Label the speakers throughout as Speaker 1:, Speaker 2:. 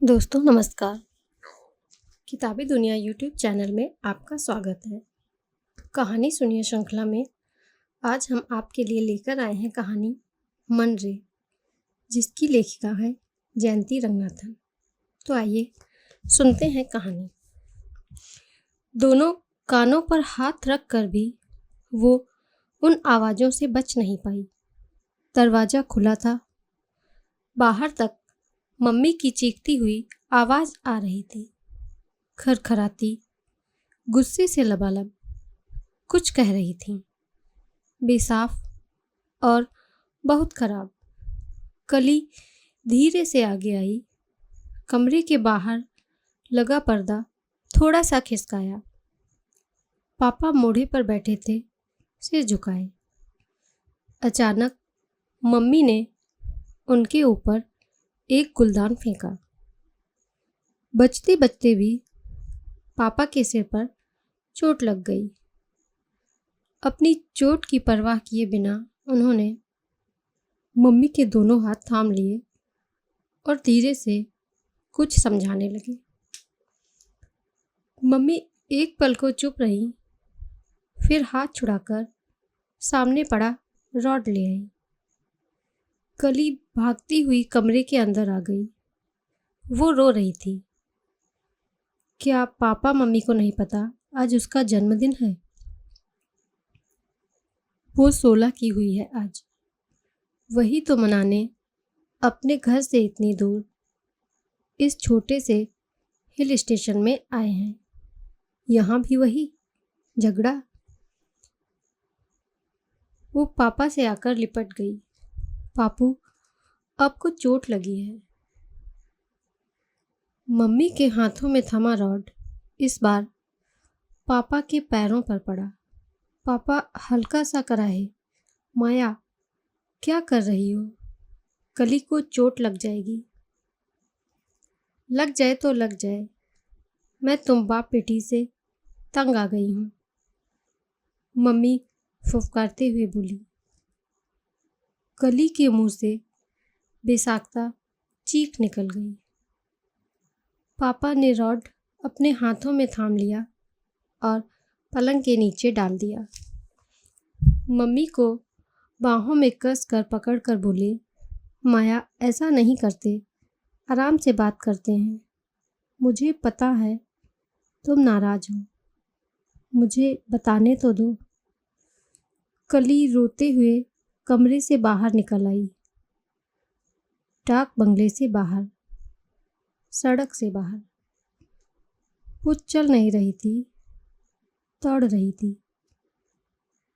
Speaker 1: दोस्तों नमस्कार। किताबी दुनिया यूट्यूब चैनल में आपका स्वागत है। कहानी सुनिए श्रृंखला में आज हम आपके लिए लेकर आए हैं कहानी मन रे, जिसकी लेखिका है जयंती रंगनाथन। तो आइए सुनते हैं कहानी। दोनों कानों पर हाथ रख कर भी वो उन आवाज़ों से बच नहीं पाई। दरवाज़ा खुला था। बाहर तक मम्मी की चीखती हुई आवाज़ आ रही थी, खरखराती, गुस्से से लबालब कुछ कह रही थी, बेसाफ और बहुत खराब। कली धीरे से आगे आई। कमरे के बाहर लगा पर्दा थोड़ा सा खिसकाया। पापा मोढ़े पर बैठे थे, सिर झुकाए। अचानक मम्मी ने उनके ऊपर एक गुलदान फेंका। बचते बचते भी पापा के सिर पर चोट लग गई। अपनी चोट की परवाह किए बिना उन्होंने मम्मी के दोनों हाथ थाम लिए और धीरे से कुछ समझाने लगे। मम्मी एक पल को चुप रही, फिर हाथ छुड़ाकर सामने पड़ा रॉड ले आई। कली भागती हुई कमरे के अंदर आ गई। वो रो रही थी। क्या पापा मम्मी को नहीं पता आज उसका जन्मदिन है? वो 16 की हुई है आज। वही तो मनाने अपने घर से इतनी दूर इस छोटे से हिल स्टेशन में आए हैं। यहाँ भी वही झगड़ा। वो पापा से आकर लिपट गई। पापू, आपको चोट लगी है। मम्मी के हाथों में थमा रॉड इस बार पापा के पैरों पर पड़ा। पापा हल्का सा कराहे। माया, क्या कर रही हो? कली को चोट लग जाएगी। लग जाए तो लग जाए, मैं तुम बाप बेटी से तंग आ गई हूँ, मम्मी फुफकारते हुए बोली। कली के मुंह से बेसाख्ता चीख निकल गई। पापा ने रॉड अपने हाथों में थाम लिया और पलंग के नीचे डाल दिया। मम्मी को बाहों में कस कर पकड़ कर बोले, माया, ऐसा नहीं करते, आराम से बात करते हैं। मुझे पता है तुम नाराज हो, मुझे बताने तो दो। कली रोते हुए कमरे से बाहर निकल आई। डाक बंगले से बाहर, सड़क से बाहर। वो चल नहीं रही थी, दौड़ रही थी,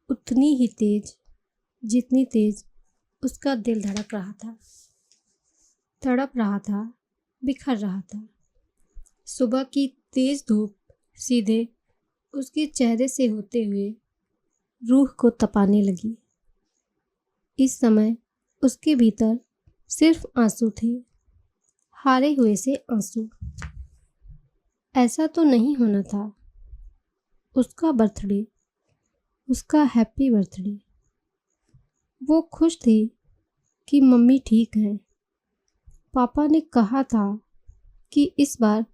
Speaker 1: उतनी ही तेज जितनी तेज उसका दिल धड़क रहा था, तड़प रहा था, बिखर रहा था। सुबह की तेज धूप सीधे उसके चेहरे से होते हुए रूह को तपाने लगी। इस समय उसके भीतर सिर्फ आंसू थे, हारे हुए से आंसू। ऐसा तो नहीं होना था। उसका बर्थडे, उसका हैप्पी बर्थडे। वो खुश थी कि मम्मी ठीक है। पापा ने कहा था कि इस बार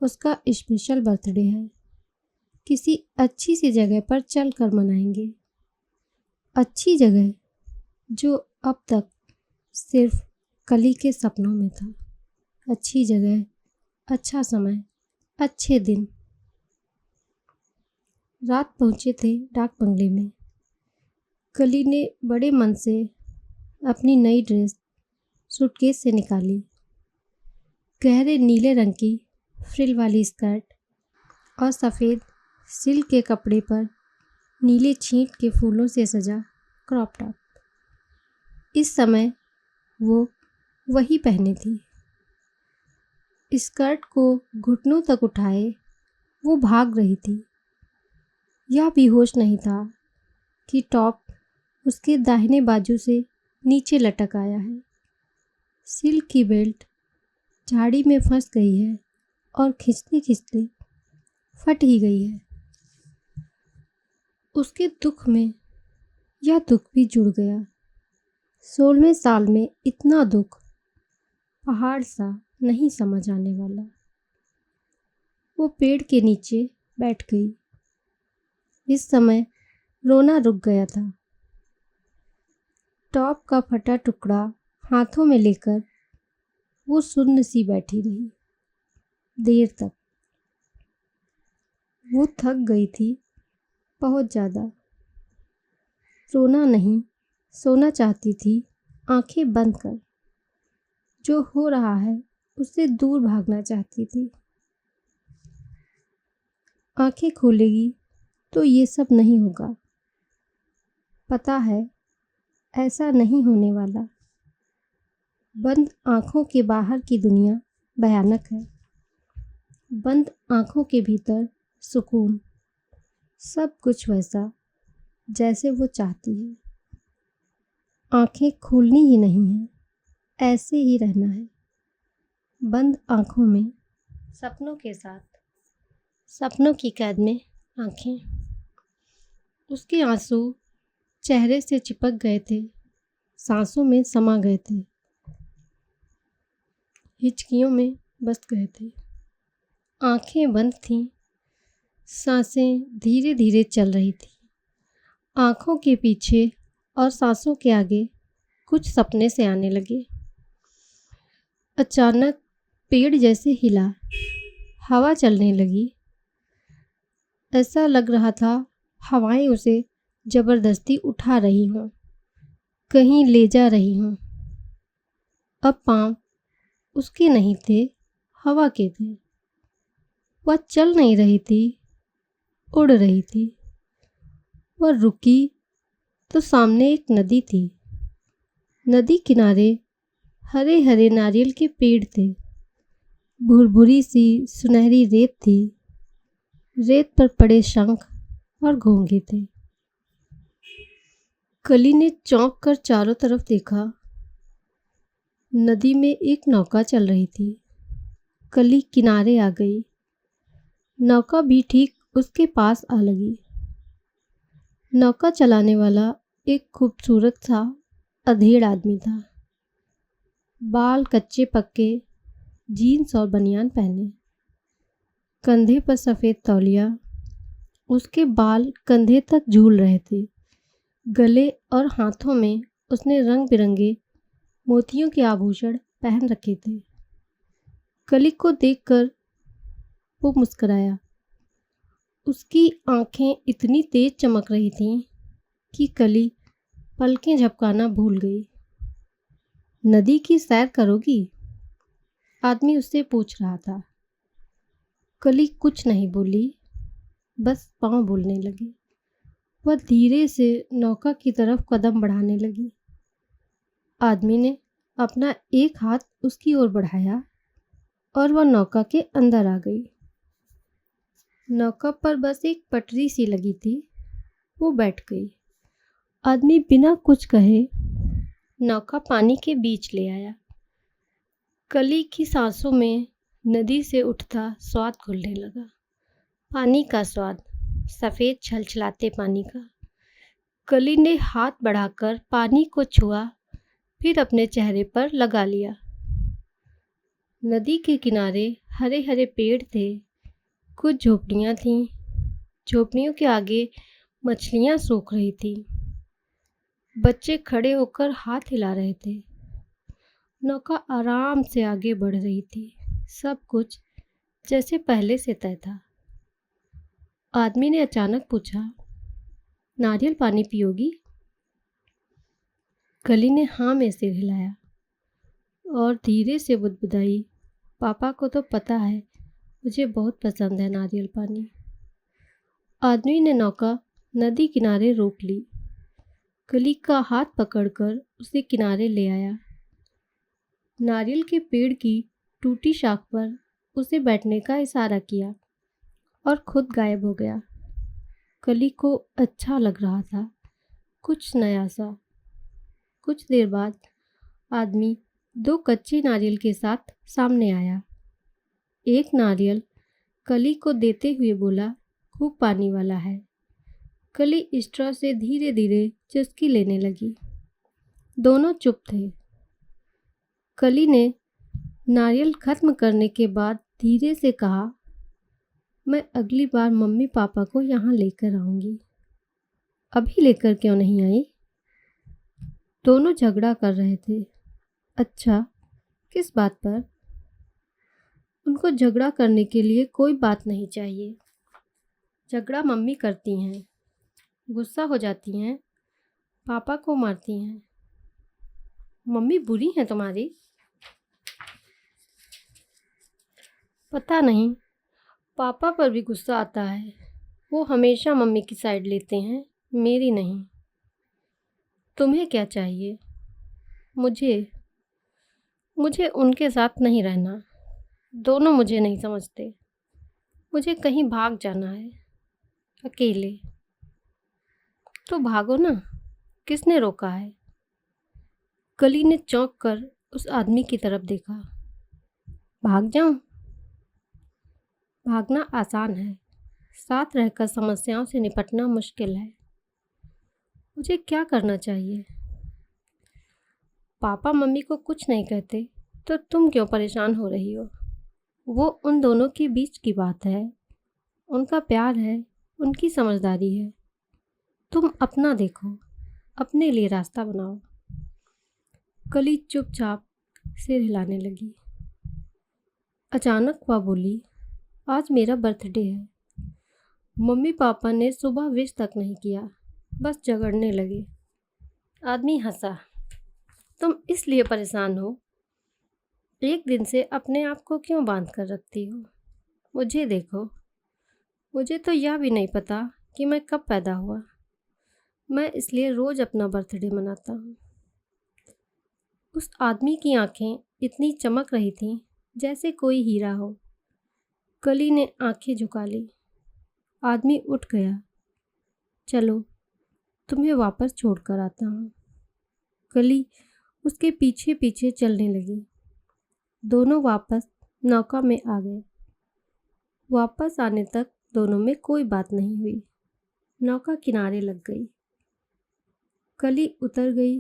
Speaker 1: उसका स्पेशल बर्थडे है, किसी अच्छी सी जगह पर चल कर मनाएंगे। अच्छी जगह जो अब तक सिर्फ कली के सपनों में था। अच्छी जगह, अच्छा समय, अच्छे दिन। रात पहुंचे थे डाक बंगले में। कली ने बड़े मन से अपनी नई ड्रेस सूटकेस से निकाली। गहरे नीले रंग की फ्रिल वाली स्कर्ट और सफ़ेद सिल्क के कपड़े पर नीले छींट के फूलों से सजा क्रॉप टॉप। इस समय वो वही पहने थी। स्कर्ट को घुटनों तक उठाए वो भाग रही थी। यह भी होश नहीं था कि टॉप उसके दाहिने बाजू से नीचे लटक आया है। सिल्क की बेल्ट झाड़ी में फंस गई है और खींचते खींचते फट ही गई है। उसके दुख में यह दुख भी जुड़ गया। 16वें साल में इतना दुख पहाड़ सा नहीं समझ आने वाला। वो पेड़ के नीचे बैठ गई। इस समय रोना रुक गया था। टॉप का फटा टुकड़ा हाथों में लेकर वो सुन्न सी बैठी रही देर तक। वो थक गई थी बहुत ज़्यादा। रोना नहीं, सोना चाहती थी आंखें बंद कर। जो हो रहा है उससे दूर भागना चाहती थी। आंखें खोलेगी तो ये सब नहीं होगा। पता है ऐसा नहीं होने वाला। बंद आंखों के बाहर की दुनिया भयानक है। बंद आंखों के भीतर सुकून। सब कुछ वैसा जैसे वो चाहती है। आंखें खोलनी ही नहीं है, ऐसे ही रहना है बंद आंखों में, सपनों के साथ। सपनों की कैद में आंखें। उसके आंसू चेहरे से चिपक गए थे, सांसों में समा गए थे, हिचकियों में बस गए थे। आंखें बंद थीं, सांसें धीरे धीरे चल रही थी। आंखों के पीछे और सांसों के आगे कुछ सपने से आने लगे। अचानक पेड़ जैसे हिला, हवा चलने लगी। ऐसा लग रहा था हवाएं उसे जबरदस्ती उठा रही हों, कहीं ले जा रही हों। अब पाँव उसके नहीं थे, हवा के थे। वह चल नहीं रही थी, उड़ रही थी। वह रुकी तो सामने एक नदी थी। नदी किनारे हरे हरे नारियल के पेड़ थे। भुरभुरी सी सुनहरी रेत थी। रेत पर पड़े शंख और घोंगे थे। कली ने चौंक कर चारों तरफ देखा। नदी में एक नौका चल रही थी। कली किनारे आ गई। नौका भी ठीक उसके पास आ लगी। नौका चलाने वाला एक खूबसूरत सा अधेड़ आदमी था। बाल कच्चे पक्के, जीन्स और बनियान पहने, कंधे पर सफ़ेद तौलिया। उसके बाल कंधे तक झूल रहे थे। गले और हाथों में उसने रंग बिरंगे मोतियों के आभूषण पहन रखे थे। कली को देखकर वो मुस्कुराया। उसकी आंखें इतनी तेज चमक रही थीं कि कली पलकें झपकाना भूल गई। नदी की सैर करोगी? आदमी उससे पूछ रहा था। कली कुछ नहीं बोली, बस पाँव बोलने लगे। वह धीरे से नौका की तरफ कदम बढ़ाने लगी। आदमी ने अपना एक हाथ उसकी ओर बढ़ाया और वह नौका के अंदर आ गई। नौका पर बस एक पटरी सी लगी थी। वो बैठ गई। आदमी बिना कुछ कहे नौका पानी के बीच ले आया। कली की सांसों में नदी से उठता स्वाद घुलने लगा। पानी का स्वाद, सफ़ेद छलछलाते पानी का। कली ने हाथ बढ़ाकर पानी को छुआ, फिर अपने चेहरे पर लगा लिया। नदी के किनारे हरे हरे पेड़ थे। कुछ झोपड़ियाँ थीं। झोपड़ियों के आगे मछलियाँ सूख रही थीं। बच्चे खड़े होकर हाथ हिला रहे थे। नौका आराम से आगे बढ़ रही थी। सब कुछ जैसे पहले से तय था। आदमी ने अचानक पूछा, नारियल पानी पियोगी? कली ने हाँ में सिर हिलाया और धीरे से बुदबुदाई, पापा को तो पता है मुझे बहुत पसंद है नारियल पानी। आदमी ने नौका नदी किनारे रोक ली। कली का हाथ पकड़कर उसे किनारे ले आया। नारियल के पेड़ की टूटी शाख पर उसे बैठने का इशारा किया और खुद गायब हो गया। कली को अच्छा लग रहा था, कुछ नया सा। कुछ देर बाद आदमी 2 कच्चे नारियल के साथ सामने आया। एक नारियल कली को देते हुए बोला, खूब पानी वाला है। कली स्ट्रॉ से धीरे धीरे चुस्की लेने लगी। दोनों चुप थे। कली ने नारियल खत्म करने के बाद धीरे से कहा, मैं अगली बार मम्मी पापा को यहाँ लेकर आऊँगी। अभी लेकर क्यों नहीं आई? दोनों झगड़ा कर रहे थे। अच्छा, किस बात पर? उनको झगड़ा करने के लिए कोई बात नहीं चाहिए। झगड़ा मम्मी करती हैं, गुस्सा हो जाती हैं, पापा को मारती हैं। मम्मी बुरी हैं तुम्हारी? पता नहीं, पापा पर भी गुस्सा आता है। वो हमेशा मम्मी की साइड लेते हैं, मेरी नहीं। तुम्हें क्या चाहिए? मुझे मुझे उनके साथ नहीं रहना। दोनों मुझे नहीं समझते। मुझे कहीं भाग जाना है, अकेले। तो भागो ना, किसने रोका है? कली ने चौंक कर उस आदमी की तरफ देखा। भाग जाऊं? भागना आसान है, साथ रहकर समस्याओं से निपटना मुश्किल है। मुझे क्या करना चाहिए? पापा मम्मी को कुछ नहीं कहते तो तुम क्यों परेशान हो रही हो? वो उन दोनों के बीच की बात है। उनका प्यार है, उनकी समझदारी है। तुम अपना देखो, अपने लिए रास्ता बनाओ। कली चुपचाप सिर हिलाने लगी। अचानक वह बोली, आज मेरा बर्थडे है। मम्मी पापा ने सुबह विश तक नहीं किया, बस झगड़ने लगे। आदमी हंसा। तुम इसलिए परेशान हो? एक दिन से अपने आप को क्यों बांध कर रखती हो? मुझे देखो, मुझे तो यह भी नहीं पता कि मैं कब पैदा हुआ। मैं इसलिए रोज अपना बर्थडे मनाता हूँ। उस आदमी की आंखें इतनी चमक रही थीं जैसे कोई हीरा हो। कली ने आंखें झुका ली। आदमी उठ गया। चलो, तुम्हें वापस छोड़कर आता हूँ। कली उसके पीछे पीछे चलने लगी। दोनों वापस नौका में आ गए। वापस आने तक दोनों में कोई बात नहीं हुई। नौका किनारे लग गई। कली उतर गई।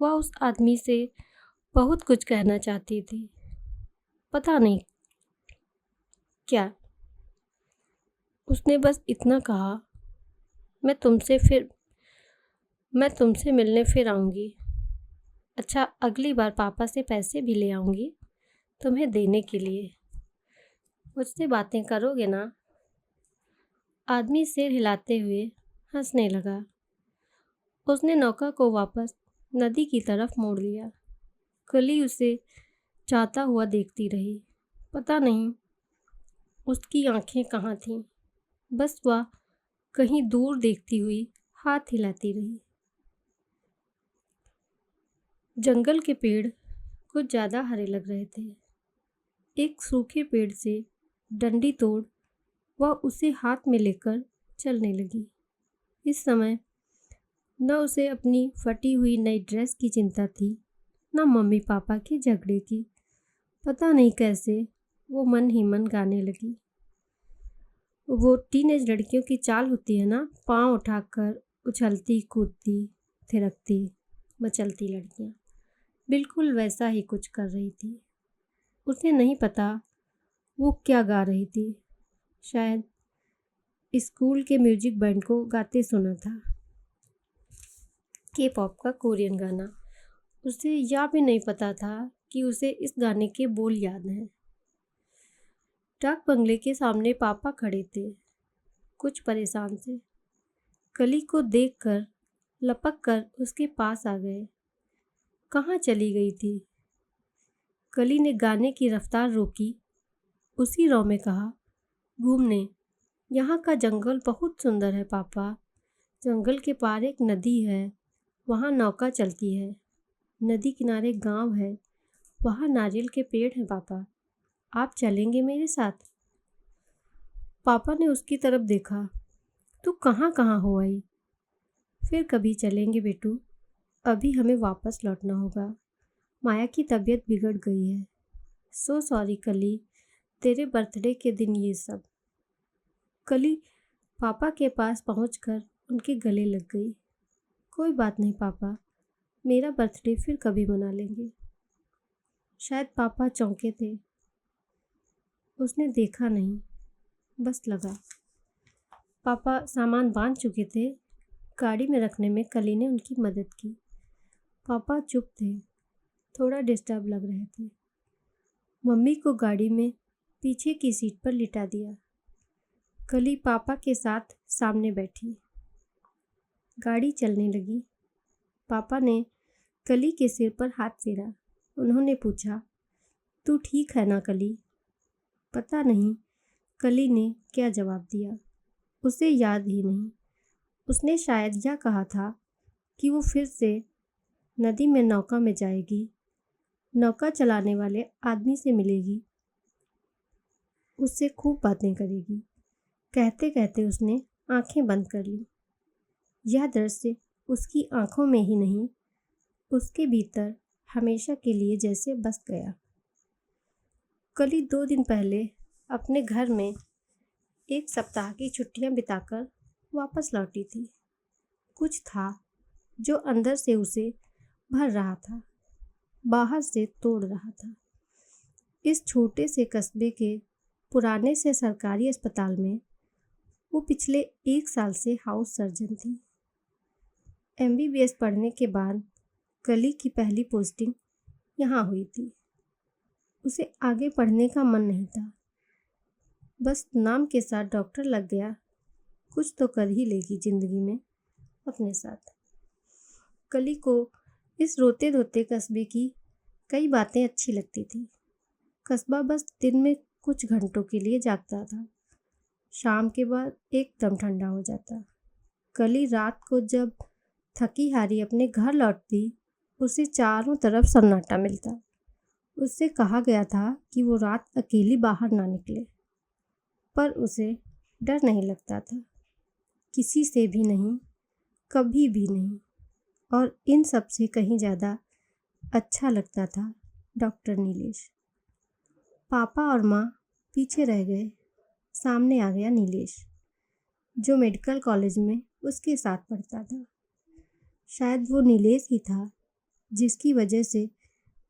Speaker 1: वह उस आदमी से बहुत कुछ कहना चाहती थी, पता नहीं क्या। उसने बस इतना कहा, मैं तुमसे मिलने फिर आऊँगी। अच्छा, अगली बार पापा से पैसे भी ले आऊँगी तुम्हें देने के लिए। मुझसे बातें करोगे ना? आदमी सिर हिलाते हुए हंसने लगा। उसने नौका को वापस नदी की तरफ मोड़ लिया। कली उसे चाहता हुआ देखती रही। पता नहीं उसकी आंखें कहाँ थीं, बस वह कहीं दूर देखती हुई हाथ हिलाती रही। जंगल के पेड़ कुछ ज़्यादा हरे लग रहे थे। एक सूखे पेड़ से डंडी तोड़ वह उसे हाथ में लेकर चलने लगी। इस समय न उसे अपनी फटी हुई नई ड्रेस की चिंता थी, न मम्मी पापा के झगड़े की। पता नहीं कैसे वो मन ही मन गाने लगी। वो टीनेज लड़कियों की चाल होती है ना, पाँव उठाकर उछलती कूदती थिरकती मचलती लड़कियाँ, बिल्कुल वैसा ही कुछ कर रही थी। उसे नहीं पता वो क्या गा रही थी। शायद स्कूल के म्यूजिक बैंड को गाते सुना था, के पॉप का कोरियन गाना। उसे यह भी नहीं पता था कि उसे इस गाने के बोल याद हैं। डाक बंगले के सामने पापा खड़े थे, कुछ परेशान से। कली को देखकर लपक कर उसके पास आ गए। कहाँ चली गई थी? कली ने गाने की रफ्तार रोकी। उसी रौ में कहा, घूमने। यहाँ का जंगल बहुत सुंदर है पापा। जंगल के पार एक नदी है, वहाँ नौका चलती है। नदी किनारे गांव है, वहाँ नारियल के पेड़ हैं पापा। आप चलेंगे मेरे साथ? पापा ने उसकी तरफ देखा। तू कहाँ कहाँ हो आई? फिर कभी चलेंगे बेटू, अभी हमें वापस लौटना होगा। माया की तबीयत बिगड़ गई है। सो सॉरी कली, तेरे बर्थडे के दिन ये सब। कली पापा के पास पहुंचकर उनके गले लग गई। कोई बात नहीं पापा, मेरा बर्थडे फिर कभी मना लेंगे। शायद पापा चौंके थे। उसने देखा नहीं, बस लगा। पापा सामान बांध चुके थे। गाड़ी में रखने में कली ने उनकी मदद की। पापा चुप थे, थोड़ा डिस्टर्ब लग रहे थे। मम्मी को गाड़ी में पीछे की सीट पर लिटा दिया। कली पापा के साथ सामने बैठी। गाड़ी चलने लगी। पापा ने कली के सिर पर हाथ फेरा। उन्होंने पूछा, तू ठीक है ना कली? पता नहीं कली ने क्या जवाब दिया, उसे याद ही नहीं। उसने शायद यह कहा था कि वो फिर से नदी में नौका में जाएगी, नौका चलाने वाले आदमी से मिलेगी, उससे खूब बातें करेगी। कहते कहते उसने आंखें बंद कर ली। यह दृश्य उसकी आंखों में ही नहीं, उसके भीतर हमेशा के लिए जैसे बस गया। कली 2 दिन पहले अपने घर में 1 सप्ताह की छुट्टियां बिताकर वापस लौटी थी। कुछ था जो अंदर से उसे भर रहा था, बाहर से तोड़ रहा था। इस छोटे से कस्बे के पुराने से सरकारी अस्पताल में वो पिछले 1 साल से हाउस सर्जन थी। MBBS पढ़ने के बाद कली की पहली पोस्टिंग यहाँ हुई थी। उसे आगे पढ़ने का मन नहीं था, बस नाम के साथ डॉक्टर लग गया। कुछ तो कर ही लेगी जिंदगी में अपने साथ। कली को इस रोते धोते कस्बे की कई बातें अच्छी लगती थी। कस्बा बस दिन में कुछ घंटों के लिए जागता था, शाम के बाद एकदम ठंडा हो जाता। कली रात को जब थकी हारी अपने घर लौटती, उसे चारों तरफ सन्नाटा मिलता। उससे कहा गया था कि वो रात अकेली बाहर ना निकले, पर उसे डर नहीं लगता था, किसी से भी नहीं, कभी भी नहीं। और इन सब से कहीं ज़्यादा अच्छा लगता था डॉक्टर नीलेश। पापा और माँ पीछे रह गए, सामने आ गया नीलेश, जो मेडिकल कॉलेज में उसके साथ पढ़ता था। शायद वो नीलेश ही था जिसकी वजह से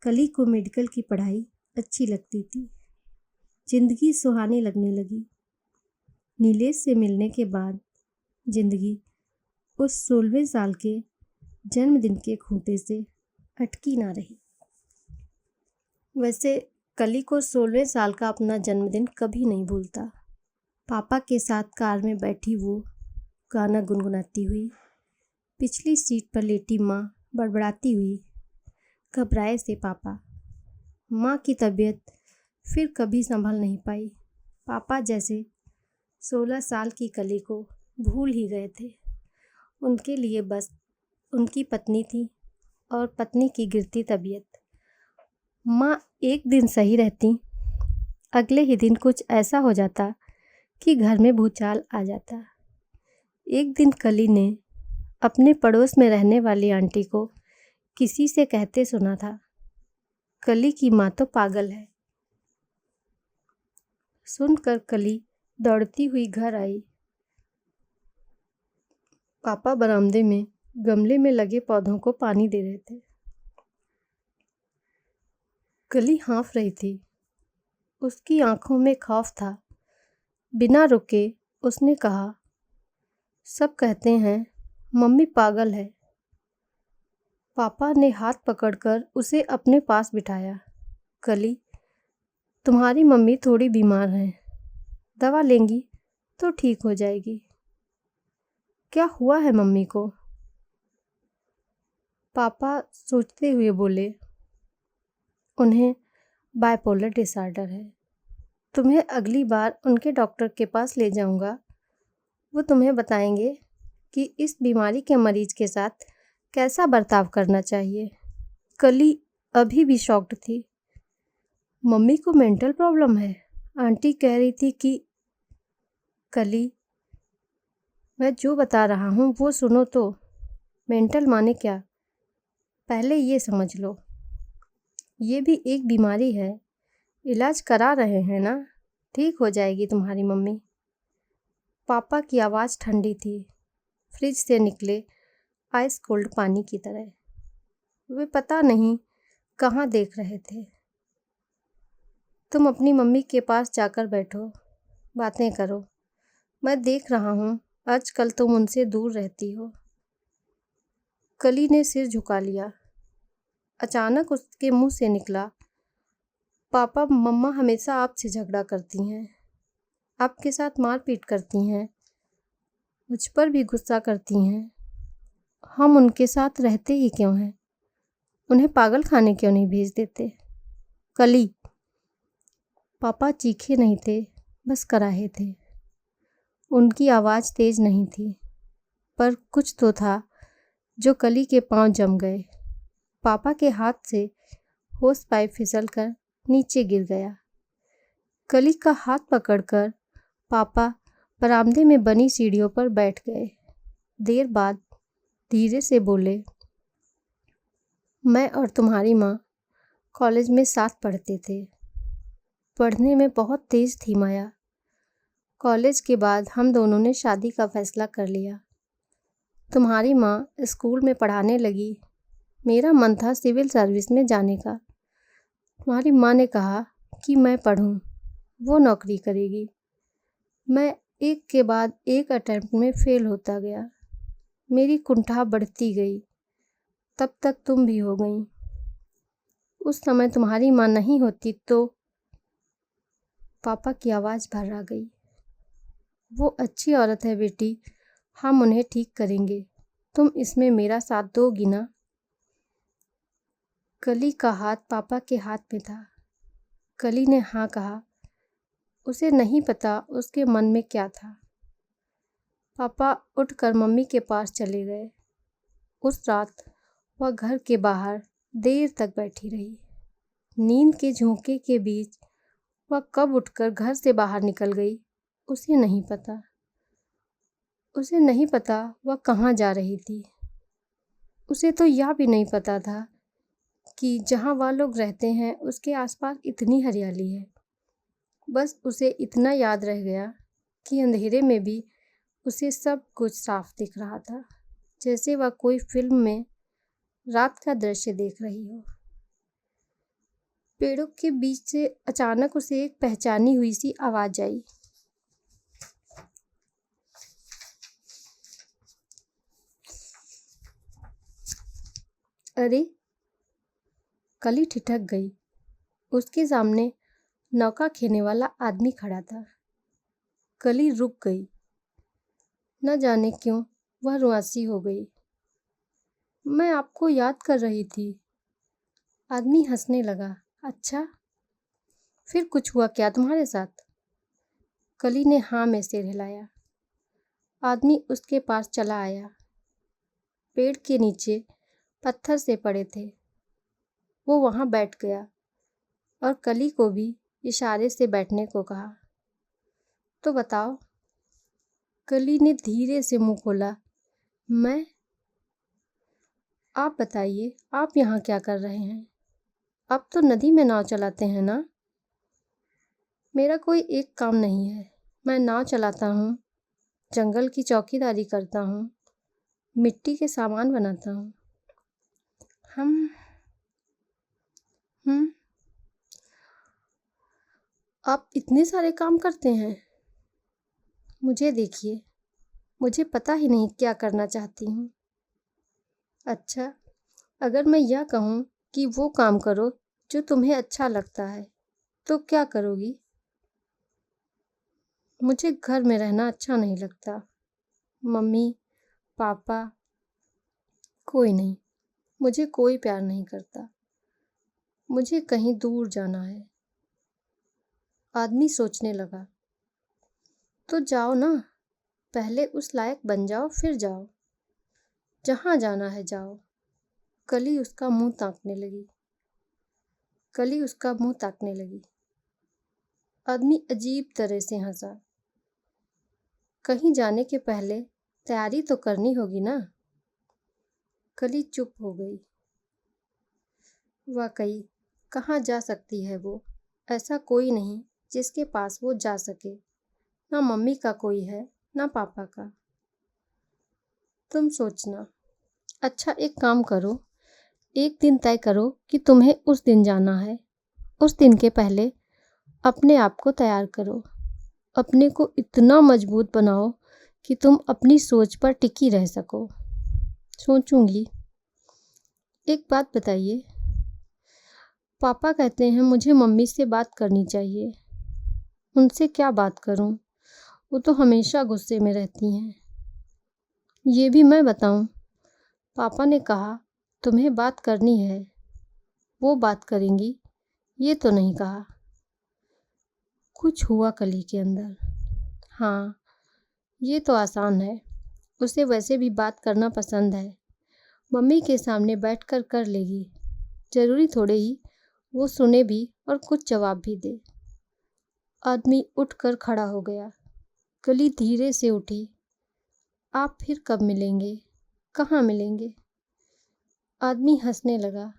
Speaker 1: कली को मेडिकल की पढ़ाई अच्छी लगती थी। जिंदगी सुहानी लगने लगी। नीलेश से मिलने के बाद जिंदगी उस 16वें साल के जन्मदिन के खूंटे से अटकी ना रही। वैसे कली को 16वें साल का अपना जन्मदिन कभी नहीं भूलता। पापा के साथ कार में बैठी वो गाना गुनगुनाती हुई, पिछली सीट पर लेटी माँ बड़बड़ाती हुई, घबराए से पापा। माँ की तबीयत फिर कभी संभल नहीं पाई। पापा जैसे 16 साल की कली को भूल ही गए थे। उनके लिए बस उनकी पत्नी थी और पत्नी की गिरती तबीयत। माँ एक दिन सही रहती, अगले ही दिन कुछ ऐसा हो जाता कि घर में भूचाल आ जाता। एक दिन कली ने अपने पड़ोस में रहने वाली आंटी को किसी से कहते सुना था, कली की माँ तो पागल है। सुनकर कली दौड़ती हुई घर आई। पापा बरामदे में गमले में लगे पौधों को पानी दे रहे थे। कली हाँफ रही थी, उसकी आंखों में खौफ था। बिना रुके उसने कहा, सब कहते हैं मम्मी पागल है। पापा ने हाथ पकड़कर उसे अपने पास बिठाया। कली, तुम्हारी मम्मी थोड़ी बीमार हैं, दवा लेंगी तो ठीक हो जाएगी। क्या हुआ है मम्मी को? पापा सोचते हुए बोले, उन्हें बाइपोलर डिसऑर्डर है। तुम्हें अगली बार उनके डॉक्टर के पास ले जाऊंगा, वो तुम्हें बताएंगे कि इस बीमारी के मरीज के साथ कैसा बर्ताव करना चाहिए। कली अभी भी शॉक्ड थी। मम्मी को मेंटल प्रॉब्लम है, आंटी कह रही थी कि। कली, मैं जो बता रहा हूँ वो सुनो तो। मेंटल माने क्या? पहले ये समझ लो, ये भी एक बीमारी है। इलाज करा रहे हैं ना, ठीक हो जाएगी तुम्हारी मम्मी। पापा की आवाज़ ठंडी थी, फ्रिज से निकले आइस कोल्ड पानी की तरह। वे पता नहीं कहाँ देख रहे थे, तुम अपनी मम्मी के पास जाकर बैठो, बातें करो। मैं देख रहा हूँ आजकल तुम उनसे दूर रहती हो। कली ने सिर झुका लिया। अचानक उसके मुंह से निकला, पापा मम्मा हमेशा आपसे झगड़ा करती हैं, आपके साथ मारपीट करती हैं, मुझ पर भी गुस्सा करती हैं। हम उनके साथ रहते ही क्यों हैं? उन्हें पागल खाने क्यों नहीं भेज देते? कली। पापा चीखे नहीं थे, बस कराहे थे। उनकी आवाज़ तेज नहीं थी, पर कुछ तो था जो कली के पांव जम गए। पापा के हाथ से होस पाइप फिसलकर नीचे गिर गया। कली का हाथ पकड़कर पापा बरामदे में बनी सीढ़ियों पर बैठ गए। देर बाद धीरे से बोले, मैं और तुम्हारी माँ कॉलेज में साथ पढ़ते थे। पढ़ने में बहुत तेज थी माया। कॉलेज के बाद हम दोनों ने शादी का फैसला कर लिया। तुम्हारी माँ स्कूल में पढ़ाने लगी। मेरा मन था सिविल सर्विस में जाने का। तुम्हारी माँ ने कहा कि मैं पढ़ूं, वो नौकरी करेगी। मैं एक के बाद एक अटेम्प्ट में फेल होता गया। मेरी कुंठा बढ़ती गई। तब तक तुम भी हो गई। उस समय तुम्हारी माँ नहीं होती तो। पापा की आवाज़ भर्रा गई। वो अच्छी औरत है बेटी, हम उन्हें ठीक करेंगे। तुम इसमें मेरा साथ दोगी ना? कली का हाथ पापा के हाथ में था। कली ने हाँ कहा। उसे नहीं पता उसके मन में क्या था। पापा उठकर मम्मी के पास चले गए। उस रात वह घर के बाहर देर तक बैठी रही। नींद के झोंके के बीच वह कब उठकर घर से बाहर निकल गई, उसे नहीं पता। उसे नहीं पता वह कहाँ जा रही थी। उसे तो यह भी नहीं पता था कि जहाँ वह लोग रहते हैं उसके आसपास इतनी हरियाली है। बस उसे इतना याद रह गया कि अंधेरे में भी उसे सब कुछ साफ दिख रहा था, जैसे वह कोई फिल्म में रात का दृश्य देख रही हो। पेड़ों के बीच से अचानक उसे एक पहचानी हुई सी आवाज़ आई। अरे! कली ठिठक गई। उसके सामने नौका खेने वाला आदमी खड़ा था। कली रुक गई। न जाने क्यों वह रुआंसी हो गई। मैं आपको याद कर रही थी। आदमी हंसने लगा। अच्छा, फिर कुछ हुआ क्या तुम्हारे साथ? कली ने हाँ में सिर हिलाया। आदमी उसके पास चला आया। पेड़ के नीचे पत्थर से पड़े थे। वो वहाँ बैठ गया और कली को भी इशारे से बैठने को कहा। तो बताओ। कली ने धीरे से मुंह खोला। मैं? आप बताइए, आप यहाँ क्या कर रहे हैं? आप तो नदी में नाव चलाते हैं ना? मेरा कोई एक काम नहीं है। मैं नाव चलाता हूँ, जंगल की चौकीदारी करता हूँ, मिट्टी के सामान बनाता हूँ। हम आप इतने सारे काम करते हैं? मुझे देखिए, मुझे पता ही नहीं क्या करना चाहती हूँ। अच्छा, अगर मैं यह कहूँ कि वो काम करो जो तुम्हें अच्छा लगता है, तो क्या करोगी? मुझे घर में रहना अच्छा नहीं लगता। मम्मी, पापा, कोई नहीं। मुझे कोई प्यार नहीं करता। मुझे कहीं दूर जाना है। आदमी सोचने लगा। तो जाओ ना, पहले उस लायक बन जाओ, फिर जाओ। जहाँ जाना है जाओ। कली उसका मुंह ताकने लगी। आदमी अजीब तरह से हंसा। कहीं जाने के पहले तैयारी तो करनी होगी ना। कली चुप हो गई। वाकई, कहाँ जा सकती है वो? ऐसा कोई नहीं जिसके पास वो जा सके। ना मम्मी का कोई है, ना पापा का। तुम सोचना। अच्छा, एक काम करो, एक दिन तय करो कि तुम्हें उस दिन जाना है। उस दिन के पहले अपने आप को तैयार करो। अपने को इतना मजबूत बनाओ कि तुम अपनी सोच पर टिकी रह सको। सोचूंगी। एक बात बताइए, पापा कहते हैं मुझे मम्मी से बात करनी चाहिए। उनसे क्या बात करूं? वो तो हमेशा गुस्से में रहती हैं। ये भी मैं बताऊं? पापा ने कहा तुम्हें बात करनी है, वो बात करेंगी, ये तो नहीं कहा। कुछ हुआ कली के अंदर। हाँ, ये तो आसान है, उसे वैसे भी बात करना पसंद है। मम्मी के सामने बैठकर कर लेगी। जरूरी थोड़े ही वो सुने भी और कुछ जवाब भी दे। आदमी उठकर खड़ा हो गया। कली धीरे से उठी। आप फिर कब मिलेंगे? कहाँ मिलेंगे? आदमी हंसने लगा।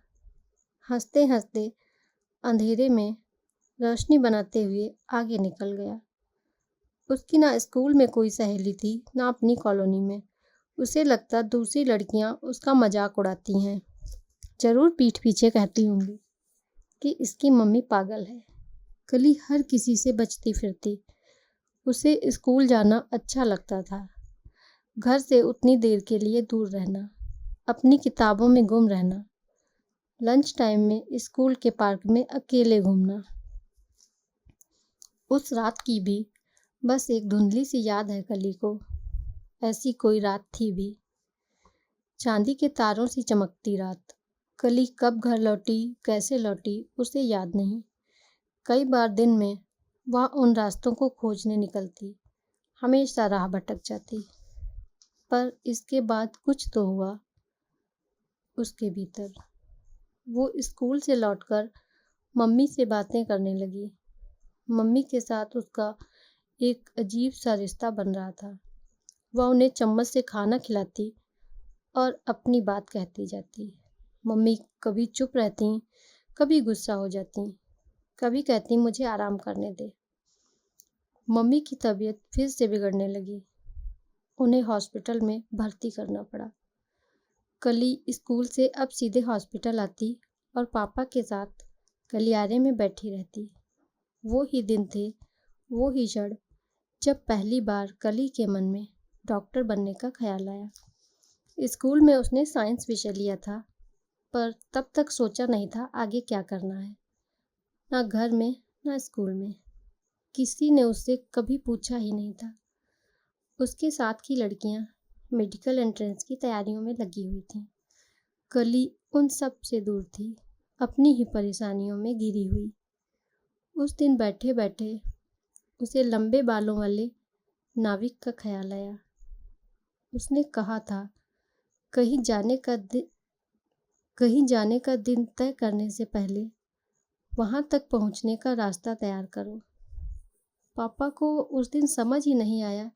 Speaker 1: हंसते हंसते अंधेरे में रोशनी बनाते हुए आगे निकल गया। उसकी ना स्कूल में कोई सहेली थी, ना अपनी कॉलोनी में। उसे लगता दूसरी लड़कियां उसका मजाक उड़ाती हैं। जरूर पीठ पीछे कहती होंगी कि इसकी मम्मी पागल है। कली हर किसी से बचती फिरती। उसे स्कूल जाना अच्छा लगता था। घर से उतनी देर के लिए दूर रहना, अपनी किताबों में गुम रहना, लंच टाइम में स्कूल के पार्क में अकेले घूमना। उस रात की भी बस एक धुंधली सी याद है कली को। ऐसी कोई रात थी भी, चांदी के तारों सी चमकती रात। कली कब घर लौटी, कैसे लौटी, उसे याद नहीं। कई बार दिन में वह उन रास्तों को खोजने निकलती, हमेशा राह भटक जाती। पर इसके बाद कुछ तो हुआ उसके भीतर। वो स्कूल से लौटकर मम्मी से बातें करने लगी। मम्मी के साथ उसका एक अजीब सा रिश्ता बन रहा था। वह उन्हें चम्मच से खाना खिलाती और अपनी बात कहती जाती। मम्मी कभी चुप रहती, कभी गुस्सा हो जाती, कभी कहती मुझे आराम करने दे। मम्मी की तबीयत फिर से बिगड़ने लगी। उन्हें हॉस्पिटल में भर्ती करना पड़ा। कली स्कूल से अब सीधे हॉस्पिटल आती और पापा के साथ गलियारे में बैठी रहती। वो ही दिन थे, वो ही क्षण जब पहली बार कली के मन में डॉक्टर बनने का ख्याल आया। स्कूल में उसने साइंस विषय लिया था, पर तब तक सोचा नहीं था आगे क्या करना है। ना घर में, ना स्कूल में। किसी ने उससे कभी पूछा ही नहीं था। उसके साथ की लड़कियां मेडिकल एंट्रेंस की तैयारियों में लगी हुई थीं। कली उन सब से दूर थी, अपनी ही परेशानियों में घिरी हुई। उस दिन बैठे बैठे उसे लंबे बालों वाले नाविक का ख्याल आया। उसने कहा था कहीं जाने का दिन तय करने से पहले वहां तक पहुंचने का रास्ता तैयार करो। पापा को उस दिन समझ ही नहीं आया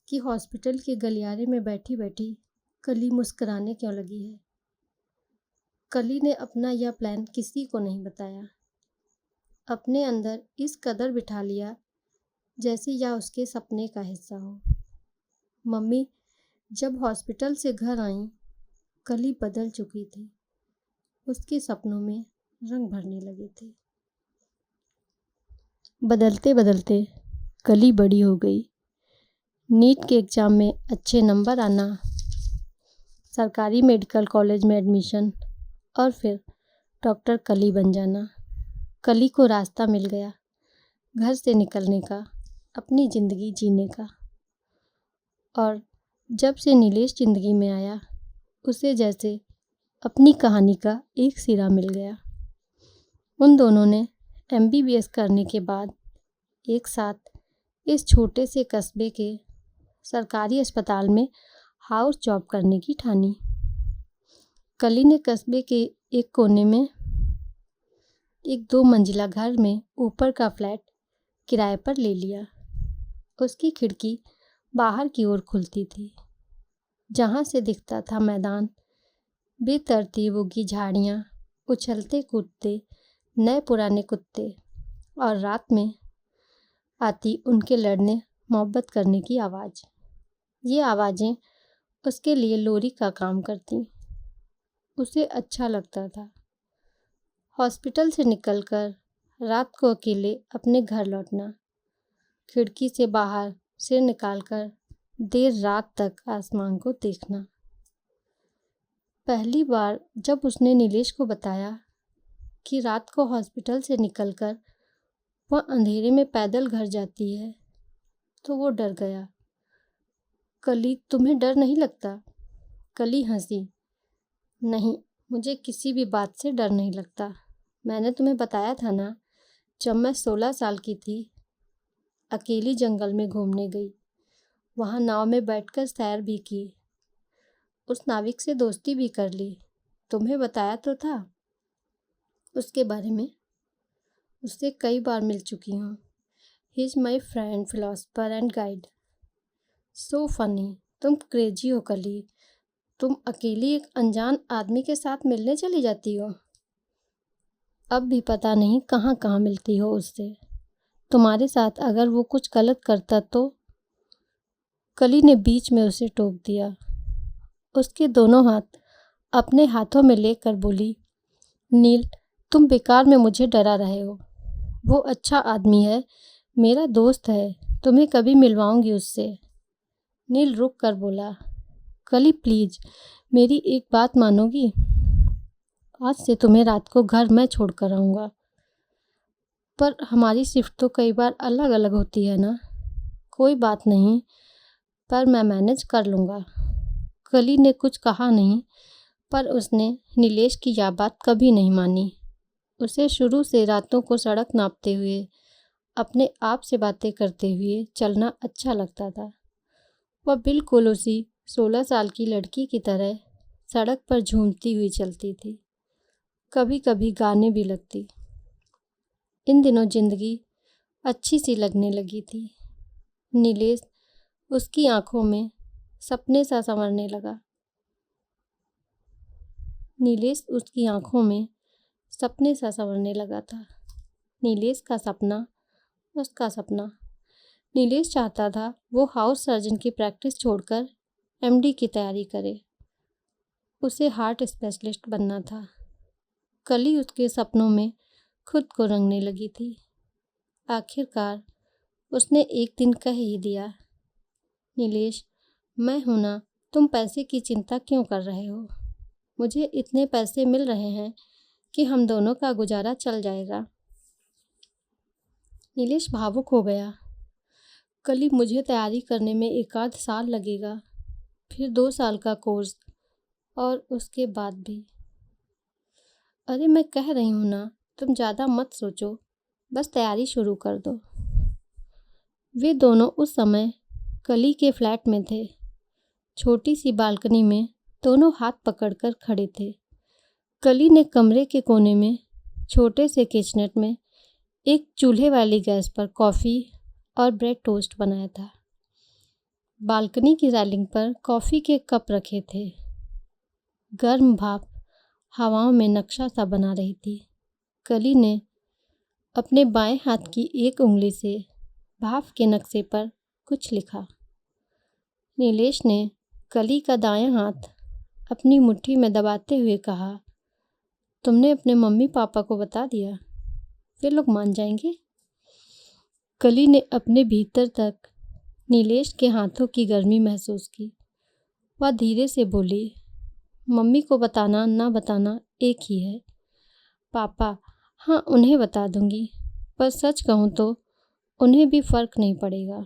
Speaker 1: कि हॉस्पिटल के गलियारे में बैठी बैठी कली मुस्कुराने क्यों लगी है। कली ने अपना यह प्लान किसी को नहीं बताया। अपने अंदर इस कदर बिठा लिया जैसे यह उसके सपने का हिस्सा हो। मम्मी जब हॉस्पिटल से घर आईं, कली बदल चुकी थी। उसके सपनों में रंग भरने लगे थे। बदलते बदलते कली बड़ी हो गई। नीट के एग्ज़ाम में अच्छे नंबर आना, सरकारी मेडिकल कॉलेज में एडमिशन और फिर डॉक्टर कली बन जाना। कली को रास्ता मिल गया घर से निकलने का, अपनी ज़िंदगी जीने का। और जब से नीलेश ज़िंदगी में आया, उसे जैसे अपनी कहानी का एक सिरा मिल गया। उन दोनों ने MBBS करने के बाद एक साथ इस छोटे से कस्बे के सरकारी अस्पताल में हाउस जॉब करने की ठानी। कली ने कस्बे के एक कोने में एक 2 मंजिला घर में ऊपर का फ्लैट किराए पर ले लिया। उसकी खिड़की बाहर की ओर खुलती थी, जहाँ से दिखता था मैदान, बेतरतीब उगी झाड़ियाँ, उछलते कूदते नए पुराने कुत्ते और रात में आती उनके लड़ने मोहब्बत करने की आवाज़। ये आवाज़ें उसके लिए लोरी का काम करती। उसे अच्छा लगता था। हॉस्पिटल से निकलकर रात को अकेले अपने घर लौटना, खिड़की से बाहर सिर निकालकर देर रात तक आसमान को देखना। पहली बार जब उसने नीलेश को बताया कि रात को हॉस्पिटल से निकलकर वह अंधेरे में पैदल घर जाती है, तो वो डर गया। कली, तुम्हें डर नहीं लगता? कली हंसी। नहीं, मुझे किसी भी बात से डर नहीं लगता। मैंने तुम्हें बताया था ना, जब मैं 16 साल की थी, अकेली जंगल में घूमने गई। वहाँ नाव में बैठकर सैर भी की, उस नाविक से दोस्ती भी कर ली। तुम्हें बताया तो था उसके बारे में। उससे कई बार मिल चुकी हूँ। He is my friend, philosopher and guide. So funny. तुम क्रेजी हो कली। तुम अकेली एक अनजान आदमी के साथ मिलने चली जाती हो। अब भी पता नहीं कहाँ कहाँ मिलती हो उससे। तुम्हारे साथ अगर वो कुछ गलत करता तो? कली ने बीच में उसे टोक दिया। उसके दोनों हाथ अपने हाथों में लेकर बोली, नील, तुम बेकार में मुझे डरा रहे हो। वो अच्छा आदमी है, मेरा दोस्त है, तुम्हें कभी मिलवाऊंगी उससे। नील रुक कर बोला, कली प्लीज, मेरी एक बात मानोगी? आज से तुम्हें रात को घर मैं छोड़ कर आऊँगा। पर हमारी शिफ्ट तो कई बार अलग अलग होती है ना। कोई बात नहीं, पर मैं मैनेज कर लूँगा। कली ने कुछ कहा नहीं, पर उसने नीलेश की यह बात कभी नहीं मानी। उसे शुरू से रातों को सड़क नापते हुए, अपने आप से बातें करते हुए चलना अच्छा लगता था। वह बिल्कुल उसी 16 साल की लड़की की तरह सड़क पर झूमती हुई चलती थी, कभी कभी गाने भी लगती। इन दिनों जिंदगी अच्छी सी लगने लगी थी। नीलेश उसकी आंखों में सपने सा संवरने लगा। नीलेश उसकी आंखों में सपने सा संवरने लगा था। नीलेश का सपना, उसका सपना। नीलेश चाहता था वो हाउस सर्जन की प्रैक्टिस छोड़कर एमडी की तैयारी करे। उसे हार्ट स्पेशलिस्ट बनना था। कली उसके सपनों में खुद को रंगने लगी थी। आखिरकार उसने एक दिन कह ही दिया, नीलेश, मैं हूं ना, तुम पैसे की चिंता क्यों कर रहे हो? मुझे इतने पैसे मिल रहे हैं कि हम दोनों का गुजारा चल जाएगा। नीलेश भावुक हो गया। कली, मुझे तैयारी करने में 1 आध साल लगेगा, फिर 2 साल का कोर्स, और उसके बाद भी। अरे मैं कह रही हूँ ना, तुम ज़्यादा मत सोचो, बस तैयारी शुरू कर दो। वे दोनों उस समय कली के फ्लैट में थे। छोटी सी बालकनी में दोनों हाथ पकड़कर खड़े थे। कली ने कमरे के कोने में छोटे से किचनेट में एक चूल्हे वाली गैस पर कॉफ़ी और ब्रेड टोस्ट बनाया था। बालकनी की रेलिंग पर कॉफ़ी के कप रखे थे। गर्म भाप हवाओं में नक्शा सा बना रही थी। कली ने अपने बाएं हाथ की एक उंगली से भाप के नक्शे पर कुछ लिखा। नीलेश ने कली का दायां हाथ अपनी मुट्ठी में दबाते हुए कहा, तुमने अपने मम्मी पापा को बता दिया? वे लोग मान जाएंगे? कली ने अपने भीतर तक नीलेश के हाथों की गर्मी महसूस की। वह धीरे से बोली, मम्मी को बताना ना बताना एक ही है। पापा, हाँ उन्हें बता दूंगी, पर सच कहूँ तो उन्हें भी फ़र्क नहीं पड़ेगा।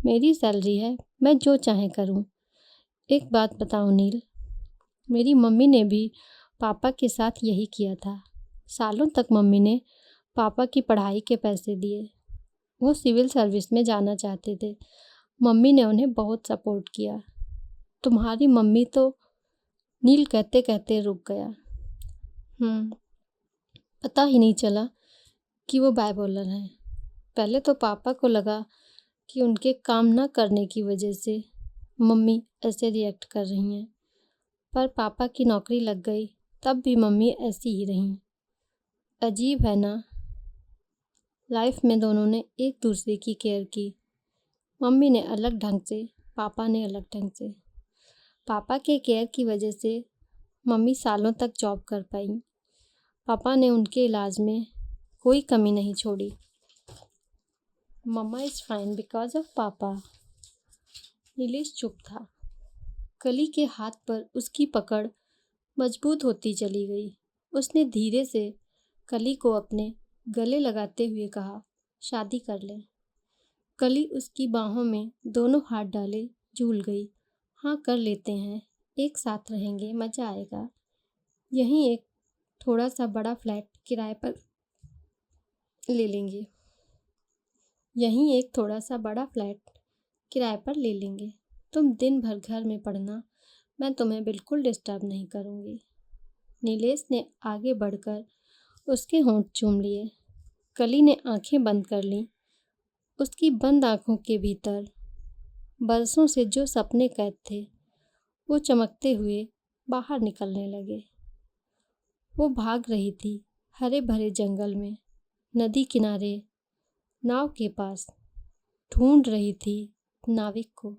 Speaker 1: मेरी सैलरी है, मैं जो चाहे करूँ। एक बात बताओ नील, मेरी मम्मी ने भी पापा के साथ यही किया था। सालों तक मम्मी ने पापा की पढ़ाई के पैसे दिए। वो सिविल सर्विस में जाना चाहते थे। मम्मी ने उन्हें बहुत सपोर्ट किया। तुम्हारी मम्मी तो, नील कहते कहते रुक गया। पता ही नहीं चला कि वो बाइपोलर हैं। पहले तो पापा को लगा कि उनके काम न करने की वजह से मम्मी ऐसे रिएक्ट कर रही हैं, पर पापा की नौकरी लग गई तब भी मम्मी ऐसी ही रहीं। अजीब है ना, लाइफ में दोनों ने एक दूसरे की केयर की। मम्मी ने अलग ढंग से, पापा ने अलग ढंग से। पापा के केयर की वजह से मम्मी सालों तक जॉब कर पाई। पापा ने उनके इलाज में कोई कमी नहीं छोड़ी। मम्मा इज़ फाइन बिकॉज ऑफ पापा। नीलेश चुप था। कली के हाथ पर उसकी पकड़ मजबूत होती चली गई। उसने धीरे से कली को अपने गले लगाते हुए कहा, शादी कर लें। कली उसकी बाहों में दोनों हाथ डाले झूल गई। हाँ, कर लेते हैं, एक साथ रहेंगे, मज़ा आएगा। यहीं एक थोड़ा सा बड़ा फ्लैट किराए पर ले लेंगे। तुम दिन भर घर में पढ़ना, मैं तुम्हें बिल्कुल डिस्टर्ब नहीं करूँगी। नीलेश ने आगे बढ़कर उसके होंठ चूम लिए। कली ने आंखें बंद कर लीं। उसकी बंद आंखों के भीतर बरसों से जो सपने कैद थे वो चमकते हुए बाहर निकलने लगे। वो भाग रही थी हरे भरे जंगल में, नदी किनारे, नाव के पास, ढूंढ रही थी नाविक को।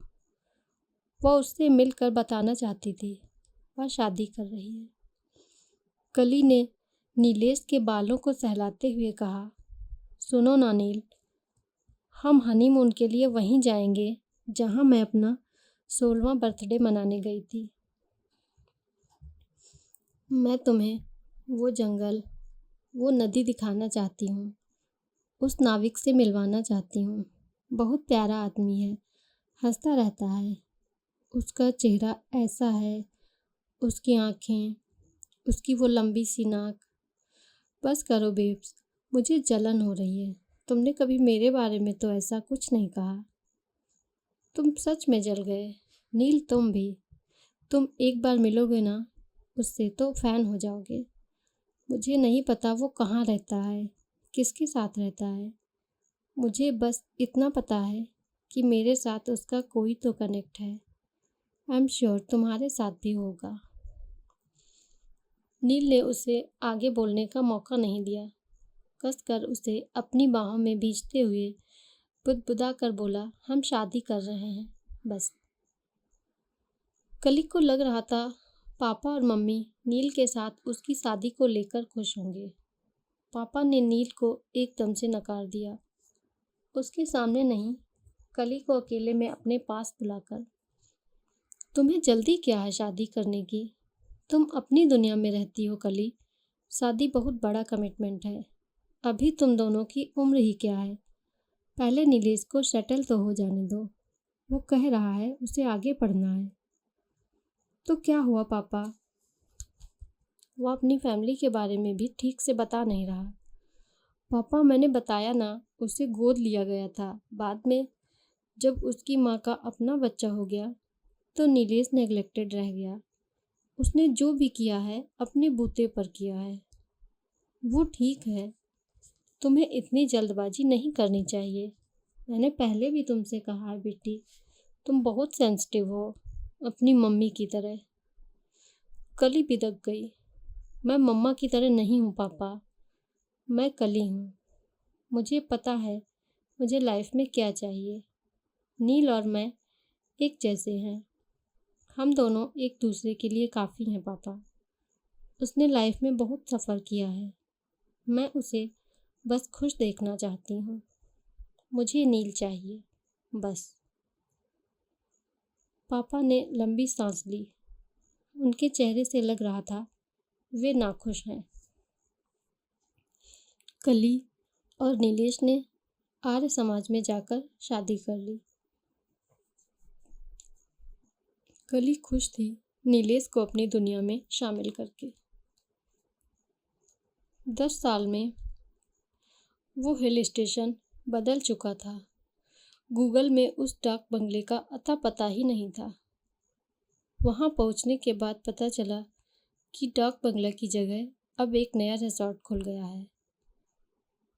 Speaker 1: वह उससे मिलकर बताना चाहती थी वह शादी कर रही है। कली ने नीलेश के बालों को सहलाते हुए कहा, सुनो ना नील, हम हनीमून के लिए वहीं जाएंगे जहां मैं अपना 16वां बर्थडे मनाने गई थी। मैं तुम्हें वो जंगल, वो नदी दिखाना चाहती हूँ, उस नाविक से मिलवाना चाहती हूँ। बहुत प्यारा आदमी है, हंसता रहता है, उसका चेहरा ऐसा है, उसकी आँखें, उसकी वो लंबी सी नाक। बस करो बेब्स, मुझे जलन हो रही है। तुमने कभी मेरे बारे में तो ऐसा कुछ नहीं कहा। तुम सच में जल गए। नील, तुम भी। तुम एक बार मिलोगे ना उससे तो फैन हो जाओगे। मुझे नहीं पता वो कहाँ रहता है, किसके साथ रहता है। मुझे बस इतना पता है कि मेरे साथ उसका कोई तो कनेक्ट है। आई एम श्योर तुम्हारे साथ भी होगा। नील ने उसे आगे बोलने का मौका नहीं दिया। कसकर उसे अपनी बाहों में भींचते हुए बुदबुदा कर बोला, हम शादी कर रहे हैं, बस। कली को लग रहा था पापा और मम्मी नील के साथ उसकी शादी को लेकर खुश होंगे। पापा ने नील को एकदम से नकार दिया। उसके सामने नहीं, कली को अकेले में अपने पास बुलाकर, तुम्हें जल्दी क्या है शादी करने की? तुम अपनी दुनिया में रहती हो कली। शादी बहुत बड़ा कमिटमेंट है। अभी तुम दोनों की उम्र ही क्या है। पहले नीलेश को सेटल तो हो जाने दो। वो कह रहा है उसे आगे पढ़ना है। तो क्या हुआ पापा? वो अपनी फैमिली के बारे में भी ठीक से बता नहीं रहा। पापा, मैंने बताया ना, उसे गोद लिया गया था। बाद में जब उसकी माँ का अपना बच्चा हो गया तो नीलेश नेग्लेक्टेड रह गया। उसने जो भी किया है अपने बूते पर किया है। वो ठीक है, तुम्हें इतनी जल्दबाजी नहीं करनी चाहिए। मैंने पहले भी तुमसे कहा है बेटी, तुम बहुत सेंसिटिव हो, अपनी मम्मी की तरह। कली बिदक गई। मैं मम्मा की तरह नहीं हूँ पापा, मैं कली हूँ। मुझे पता है मुझे लाइफ में क्या चाहिए। नील और मैं एक जैसे हैं। हम दोनों एक दूसरे के लिए काफ़ी हैं पापा। उसने लाइफ में बहुत सफ़र किया है। मैं उसे बस खुश देखना चाहती हूँ। मुझे नील चाहिए, बस। पापा ने लंबी सांस ली। उनके चेहरे से लग रहा था वे नाखुश हैं। कली और नीलेश ने आर्य समाज में जाकर शादी कर ली। कली खुश थी नीलेश को अपनी दुनिया में शामिल करके। 10 साल में वो हिल स्टेशन बदल चुका था। गूगल में उस डाक बंगले का अता पता ही नहीं था। वहां पहुंचने के बाद पता चला कि डाक बंगला की जगह अब एक नया रिसोर्ट खुल गया है।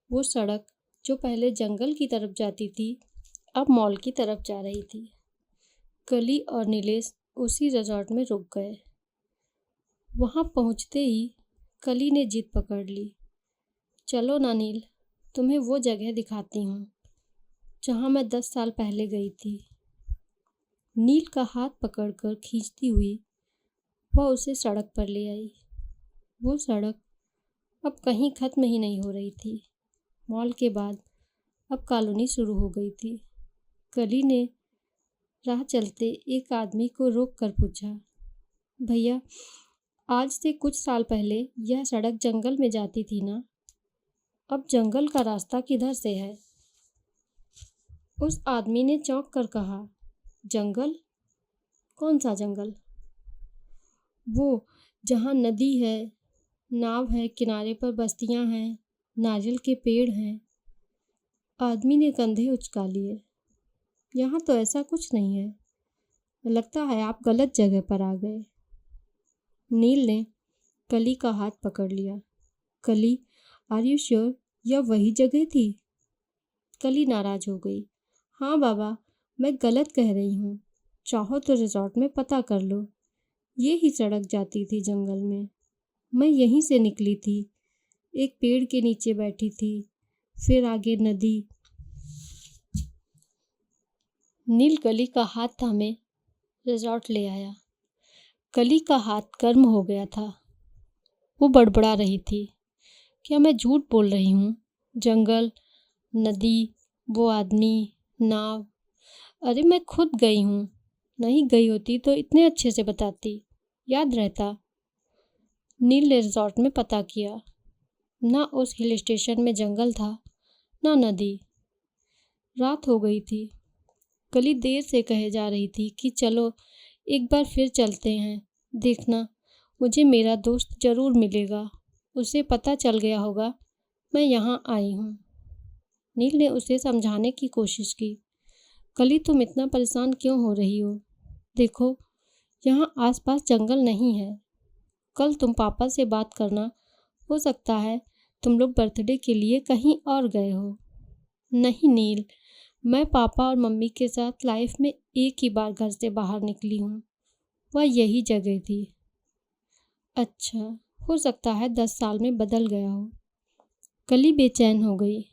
Speaker 1: वो सड़क जो पहले जंगल की तरफ जाती थी अब मॉल की तरफ जा रही थी। कली और नीलेश उसी रिसोर्ट में रुक गए। वहां पहुंचते ही कली ने जिद पकड़ ली, चलो ना नील, तुम्हें वो जगह दिखाती हूँ जहाँ मैं 10 साल पहले गई थी। नील का हाथ पकड़कर खींचती हुई वह उसे सड़क पर ले आई। वो सड़क अब कहीं खत्म ही नहीं हो रही थी। मॉल के बाद अब कॉलोनी शुरू हो गई थी। कली ने राह चलते एक आदमी को रोक कर पूछा, भैया, आज से कुछ साल पहले यह सड़क जंगल में जाती थी ना? अब जंगल का रास्ता किधर से है? उस आदमी ने चौंक कर कहा, जंगल? कौन सा जंगल? वो जहाँ नदी है, नाव है, किनारे पर बस्तियां हैं, नारियल के पेड़ हैं। आदमी ने कंधे उचका लिए। यहाँ तो ऐसा कुछ नहीं है। लगता है आप गलत जगह पर आ गए। नील ने कली का हाथ पकड़ लिया। कली, आर यू श्योर यह वही जगह थी? कली नाराज हो गई। हाँ बाबा, मैं गलत कह रही हूँ। चाहो तो रिजॉर्ट में पता कर लो। ये ही सड़क जाती थी जंगल में। मैं यहीं से निकली थी। एक पेड़ के नीचे बैठी थी, फिर आगे नदी। नील कली का हाथ थामे रिजॉर्ट ले आया। कली का हाथ गर्म हो गया था। वो बड़बड़ा रही थी, क्या मैं झूठ बोल रही हूँ? जंगल, नदी, वो आदमी, नाव। अरे मैं खुद गई हूँ। नहीं गई होती तो इतने अच्छे से बताती, याद रहता। नील ने रिजॉर्ट में पता किया। ना उस हिल स्टेशन में जंगल था, ना नदी। रात हो गई थी। कली देर से कहे जा रही थी कि चलो एक बार फिर चलते हैं। देखना, मुझे मेरा दोस्त जरूर मिलेगा। उसे पता चल गया होगा मैं यहाँ आई हूँ। नील ने उसे समझाने की कोशिश की। कली, तुम इतना परेशान क्यों हो रही हो? देखो, यहाँ आसपास जंगल नहीं है। कल तुम पापा से बात करना, हो सकता है तुम लोग बर्थडे के लिए कहीं और गए हो। नहीं नील, मैं पापा और मम्मी के साथ लाइफ में एक ही बार घर से बाहर निकली हूँ। वह यही जगह थी। अच्छा, हो सकता है 10 साल में बदल गया हो। कली बेचैन हो गई।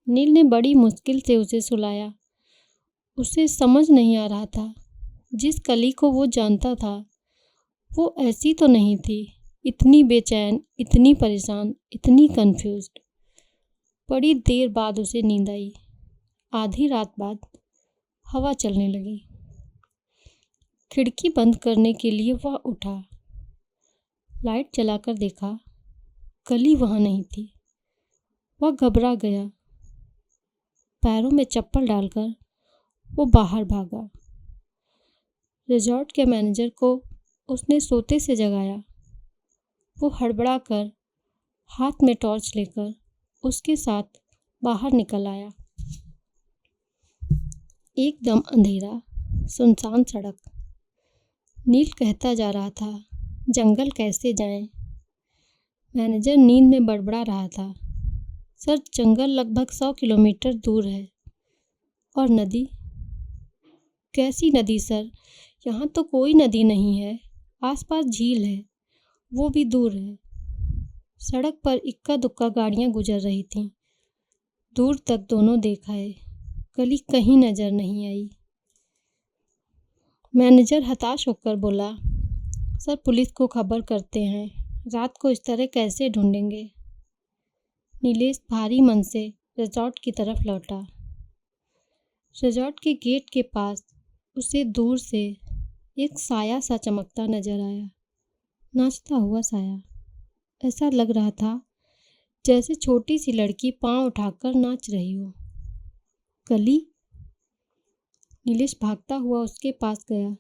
Speaker 1: नील ने बड़ी मुश्किल से उसे सुलाया। उसे समझ नहीं आ रहा था, जिस कली को वो जानता था वो ऐसी तो नहीं थी। इतनी बेचैन, इतनी परेशान, इतनी कंफ्यूज्ड। बड़ी देर बाद उसे नींद आई। आधी रात बाद हवा चलने लगी। खिड़की बंद करने के लिए वह उठा। लाइट जलाकर देखा, कली वहाँ नहीं थी। वह घबरा गया। पैरों में चप्पल डालकर वो बाहर भागा। रिजॉर्ट के मैनेजर को उसने सोते से जगाया। वो हड़बड़ा कर हाथ में टॉर्च लेकर उसके साथ बाहर निकल आया। एकदम अंधेरा, सुनसान सड़क। नील कहता जा रहा था, जंगल कैसे जाएं? मैनेजर नींद में बड़बड़ा रहा था, सर जंगल लगभग 100 किलोमीटर दूर है। और नदी? कैसी नदी सर? यहाँ तो कोई नदी नहीं है। आसपास झील है, वो भी दूर है। सड़क पर इक्का दुक्का गाड़ियाँ गुजर रही थीं। दूर तक दोनों देखा है, कली कहीं नजर नहीं आई। मैनेजर हताश होकर बोला, सर पुलिस को खबर करते हैं। रात को इस तरह कैसे ढूंढेंगे? नीलेश भारी मन से रिजॉर्ट की तरफ लौटा। रिजॉर्ट के गेट के पास उसे दूर से एक साया सा चमकता नजर आया। नाचता हुआ साया। ऐसा लग रहा था जैसे छोटी सी लड़की पांव उठाकर नाच रही हो। कली? नीलेश भागता हुआ उसके पास गया।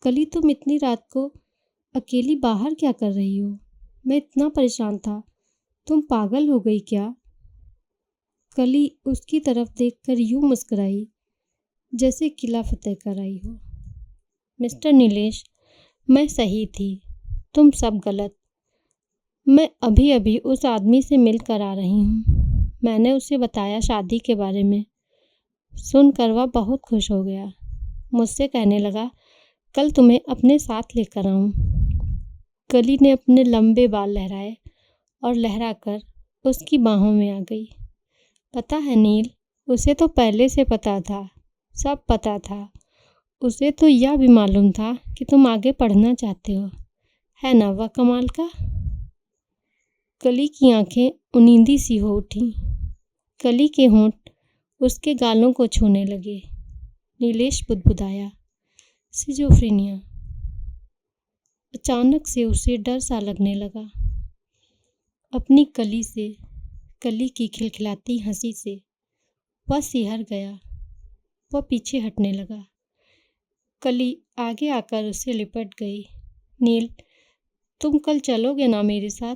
Speaker 1: कली, तुम इतनी रात को अकेली बाहर क्या कर रही हो? मैं इतना परेशान था। तुम पागल हो गई क्या? कली उसकी तरफ देखकर यूं मुस्कुराई जैसे किला फतेह कर आई हो। मिस्टर नीलेश, मैं सही थी, तुम सब गलत। मैं अभी अभी उस आदमी से मिलकर आ रही हूँ। मैंने उसे बताया शादी के बारे में। सुनकर वह बहुत खुश हो गया। मुझसे कहने लगा, कल तुम्हें अपने साथ लेकर आऊँ। कली ने अपने लंबे बाल लहराए और लहराकर उसकी बाहों में आ गई। पता है नील, उसे तो पहले से पता था, सब पता था। उसे तो यह भी मालूम था कि तुम आगे पढ़ना चाहते हो, है ना वह कमाल का? कली की आंखें उनींदी सी हो उठी। कली के होंठ उसके गालों को छूने लगे। नीलेश बुदबुदाया, सिजोफ्रेनिया। अचानक से उसे डर सा लगने लगा। अपनी कली की खिलखिलाती हंसी से वह सिहर गया। वह पीछे हटने लगा। कली आगे आकर उससे लिपट गई। नील, तुम कल चलोगे ना मेरे साथ?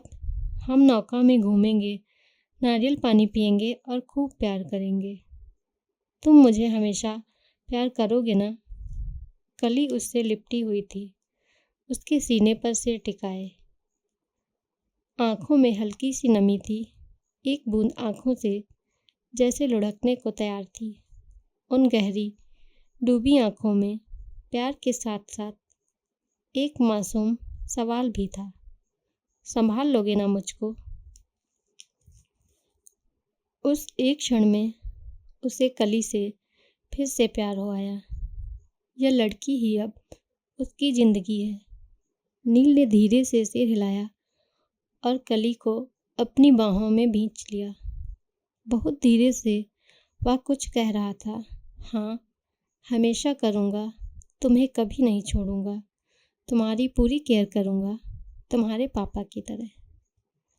Speaker 1: हम नौका में घूमेंगे, नारियल पानी पिएंगे और खूब प्यार करेंगे। तुम मुझे हमेशा प्यार करोगे ना? कली उससे लिपटी हुई थी, उसके सीने पर सिर टिकाए। आंखों में हल्की सी नमी थी। एक बूंद आंखों से जैसे लुढ़कने को तैयार थी। उन गहरी डूबी आंखों में प्यार के साथ साथ एक मासूम सवाल भी था, संभाल लोगे ना मुझको? उस एक क्षण में उसे कली से फिर से प्यार हो आया। यह लड़की ही अब उसकी जिंदगी है। नील ने धीरे से सिर हिलाया और कली को अपनी बाहों में भींच लिया। बहुत धीरे से वह कुछ कह रहा था। हाँ, हमेशा करूँगा, तुम्हें कभी नहीं छोड़ूंगा, तुम्हारी पूरी केयर करूँगा, तुम्हारे पापा की तरह।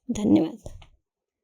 Speaker 1: धन्यवाद।